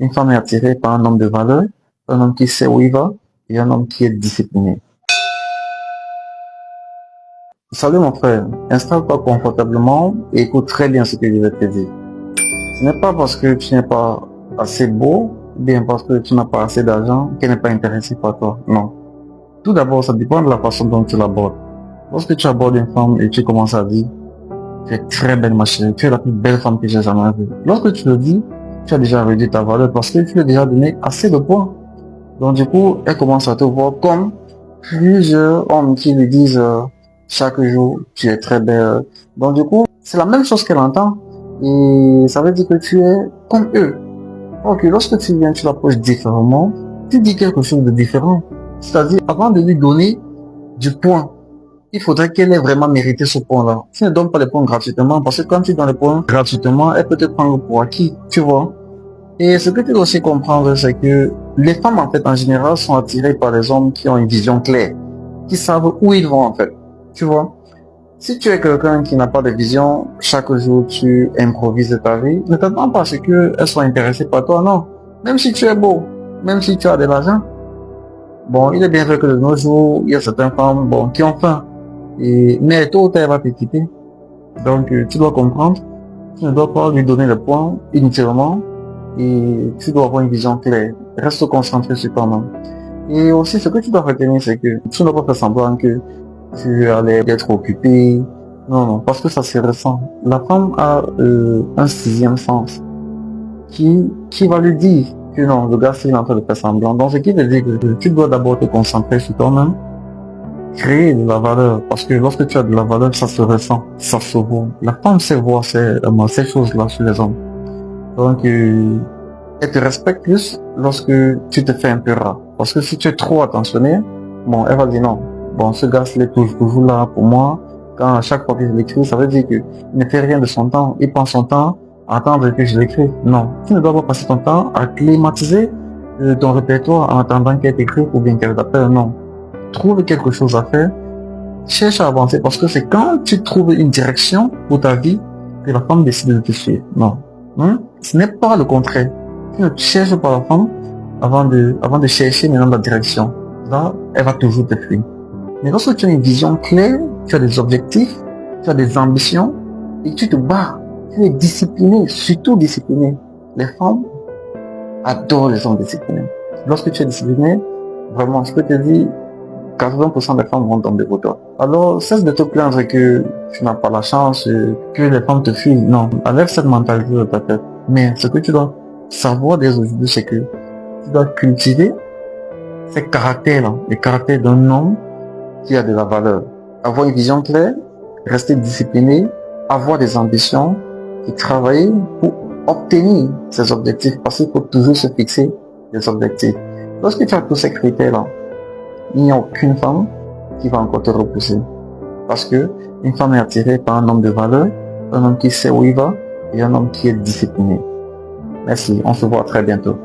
Une femme est attirée par un homme de valeur, un homme qui sait où il va et un homme qui est discipliné. Salut mon frère, installe-toi confortablement et écoute très bien ce que je vais te dire. Ce n'est pas parce que tu n'es pas assez beau, ou bien parce que tu n'as pas assez d'argent qu'elle n'est pas intéressée par toi. Non. Tout d'abord, ça dépend de la façon dont tu l'abordes. Lorsque tu abordes une femme et tu commences à dire, tu es très belle ma chérie, tu es la plus belle femme que j'ai jamais vue. Lorsque tu le dis, tu as déjà réduit ta valeur parce que tu lui as déjà donné assez de points. Donc du coup, elle commence à te voir comme plusieurs hommes qui lui disent chaque jour, tu es très belle. Donc du coup, c'est la même chose qu'elle entend. Et ça veut dire que tu es comme eux. Ok, lorsque tu viens, tu l'approches différemment, tu dis quelque chose de différent. C'est-à-dire, avant de lui donner du point, il faudrait qu'elle ait vraiment mérité ce point-là. Tu ne donnes pas les points gratuitement, parce que quand tu donnes les points gratuitement, elle peut te prendre pour acquis, tu vois. Et ce que tu dois aussi comprendre, c'est que les femmes, en fait, en général, sont attirées par les hommes qui ont une vision claire, qui savent où ils vont, en fait. Tu vois. Si tu es quelqu'un qui n'a pas de vision, chaque jour tu improvises ta vie, ne t'attends pas à ce qu'elles soient intéressées par toi, non. Même si tu es beau, même si tu as de l'argent. Bon, il est bien vrai que de nos jours, il y a certaines femmes, bon, qui ont faim. Mais tôt ou tard, elle va te quitter. Donc, tu dois comprendre, tu ne dois pas lui donner le point inutilement et tu dois avoir une vision claire. Reste concentré sur toi-même. Et aussi, ce que tu dois retenir, c'est que tu ne dois pas faire semblant que tu allais être occupé. Non, non, parce que ça se ressent. La femme a un sixième sens qui va lui dire que non, le gars, c'est en train de faire semblant. Donc, ce qui veut dire que tu dois d'abord te concentrer sur toi-même, créer de la valeur. Parce que lorsque tu as de la valeur, ça se ressent, ça se voit. La femme sait voir ces choses-là sur les hommes. Donc, elle te respecte plus lorsque tu te fais un peu rare. Parce que si tu es trop attentionné, bon, elle va dire non. Bon, ce gars, il est toujours là pour moi. Quand à chaque fois que je l'écris, ça veut dire qu'il ne fait rien de son temps. Il prend son temps à attendre que je l'écris. Non. Tu ne dois pas passer ton temps à climatiser ton répertoire en attendant qu'elle t'écrive ou bien qu'elle t'appelle. Non. Trouve quelque chose à faire. Cherche à avancer parce que c'est quand tu trouves une direction pour ta vie que la femme décide de te suivre. Non. Ce n'est pas le contraire. Tu ne cherches pas la femme avant de chercher maintenant la direction. Là, elle va toujours te fuir. Mais lorsque tu as une vision claire, tu as des objectifs, tu as des ambitions et tu te bats, tu es discipliné, surtout discipliné. Les femmes adorent les hommes disciplinés. Lorsque tu es discipliné, vraiment, je peux te dire, 80% des femmes vont tomber pour toi. Alors, cesse de te plaindre que tu n'as pas la chance, que les femmes te fuient. Non, enlève cette mentalité de ta tête. Mais ce que tu dois savoir dès aujourd'hui, c'est que tu dois cultiver ces caractères-là, les caractères d'un homme qui a de la valeur. Avoir une vision claire, rester discipliné, avoir des ambitions et travailler pour obtenir ces objectifs. Parce qu'il faut toujours se fixer des objectifs. Lorsque tu as tous ces critères-là, il n'y a aucune femme qui va encore te repousser. Parce que une femme est attirée par un homme de valeur, un homme qui sait où il va et un homme qui est discipliné. Merci, on se voit très bientôt.